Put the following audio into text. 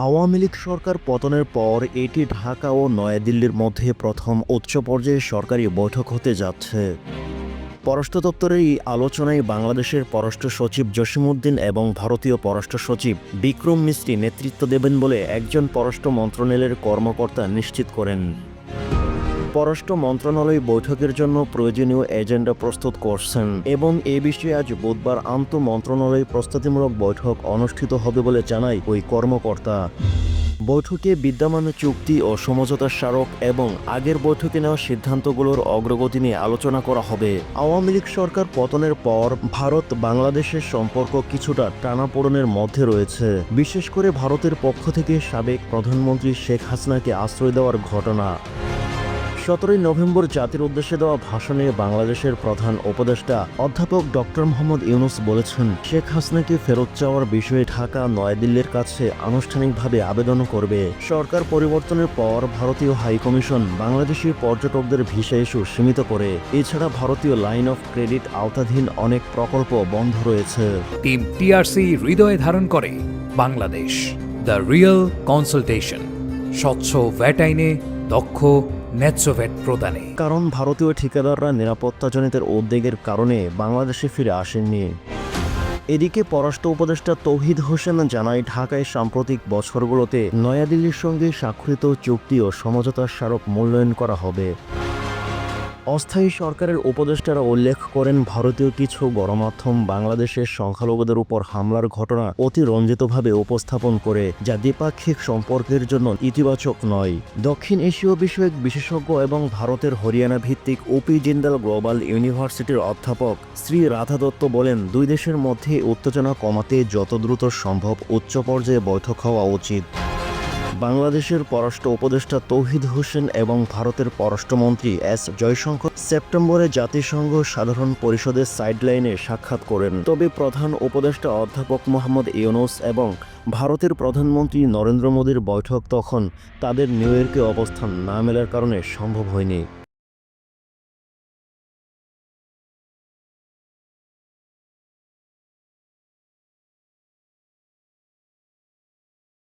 আওয়ামী লীগ সরকার পতনের পর এটি ঢাকা ও নয়াদিল্লির মধ্যে প্রথম উচ্চ পর্যায়ে সরকারি বৈঠক হতে যাচ্ছে। পররাষ্ট্র দপ্তরের এই আলোচনায় বাংলাদেশের পররাষ্ট্র সচিব জসিমউদ্দিন এবং ভারতীয় পররাষ্ট্র সচিব বিক্রম মিস্ত্রি নেতৃত্ব দেবেন বলে একজন পররাষ্ট্র মন্ত্রণালয়ের কর্মকর্তা নিশ্চিত করেন। পররাষ্ট্র মন্ত্রণালয় বৈঠকের জন্য প্রয়োজনীয় এজেন্ডা প্রস্তুত করছেন এবং এ বিষয়ে আজ বুধবার আন্তঃমন্ত্রণালয় প্রস্তুতিমূলক বৈঠক অনুষ্ঠিত হবে বলে জানায় ওই কর্মকর্তা। বৈঠকে বিদ্যমান চুক্তি ও সমঝোতা স্মারক এবং আগের বৈঠকে নেওয়া সিদ্ধান্তগুলোর অগ্রগতি নিয়ে আলোচনা করা হবে। আওয়ামী লীগ সরকার পতনের পর ভারত বাংলাদেশের সম্পর্ক কিছুটা টানাপোড়েনের মধ্যে রয়েছে, বিশেষ করে ভারতের পক্ষ থেকে সাবেক প্রধানমন্ত্রী শেখ হাসিনাকে আশ্রয় দেওয়ার ঘটনা। 17 নভেম্বর জাতির উদ্দেশ্যে দেওয়া ভাষণে বাংলাদেশের প্রধান উপদেষ্টা অধ্যাপক ডক্টর মোহাম্মদ ইউনূস বলেছেন, শেখ হাসিনাকে ফেরত চাওয়ার বিষয়ে ঢাকা নয়াদিল্লির কাছে আনুষ্ঠানিকভাবে আবেদন করবে। সরকার পরিবর্তনের পর ভারতীয় হাইকমিশন বাংলাদেশি পর্যটকদের ভিসা ইস্যু সীমিত করে। এছাড়া ভারতীয় লাইন অফ ক্রেডিট আওতাধীন অনেক প্রকল্প বন্ধ রয়েছে। টিম টিআরসি হৃদয়ে ধারণ করে বাংলাদেশ, দ্য রিয়েল কনসালটেশন, স্বচ্ছ ভ্যাট আইনে দক্ষ ন্যায্য ভ্যাট প্রদানে। কারণ ভারতীয় ঠিকাদাররা নিরাপত্তাজনিতের উদ্বেগের কারণে বাংলাদেশে ফিরে আসেননি। এদিকে পররাষ্ট্র উপদেষ্টা তৌহিদ হোসেন জানায়, ঢাকায় সাম্প্রতিক বছরগুলোতে নয়াদিল্লির সঙ্গে স্বাক্ষরিত চুক্তি ও সমঝোতা স্মারক মূল্যায়ন করা হবে। অস্থায়ী সরকারের উপদেষ্টারা উল্লেখ করেন, ভারতীয় কিছু গণমাধ্যম বাংলাদেশের সংখ্যালঘুদের উপর হামলার ঘটনা অতিরঞ্জিতভাবে উপস্থাপন করে, যা দ্বিপাক্ষিক সম্পর্কের জন্য ইতিবাচক নয়। দক্ষিণ এশীয় বিষয়ক বিশেষজ্ঞ এবং ভারতের হরিয়ানা ভিত্তিক ওপি জিন্দাল গ্লোবাল ইউনিভার্সিটির অধ্যাপক শ্রী রাধা দত্ত বলেন, দুই দেশের মধ্যে উত্তেজনা কমাতে যত দ্রুত সম্ভব উচ্চ পর্যায়ে বৈঠক হওয়া উচিত। বাংলাদেশের পররাষ্ট্র উপদেষ্টা তৌহিদ হোসেন এবং ভারতের পররাষ্ট্রমন্ত্রী এস জয়শঙ্কর সেপ্টেম্বরে জাতিসংঘ সাধারণ পরিষদের সাইডলাইনে সাক্ষাৎ করেন। তবে প্রধান উপদেষ্টা অধ্যাপক মোহাম্মদ ইউনূস এবং ভারতের প্রধানমন্ত্রী নরেন্দ্র মোদীর বৈঠক তখন তাদের নিউ ইয়র্কে অবস্থান না মেলার কারণে সম্ভব হয়নি।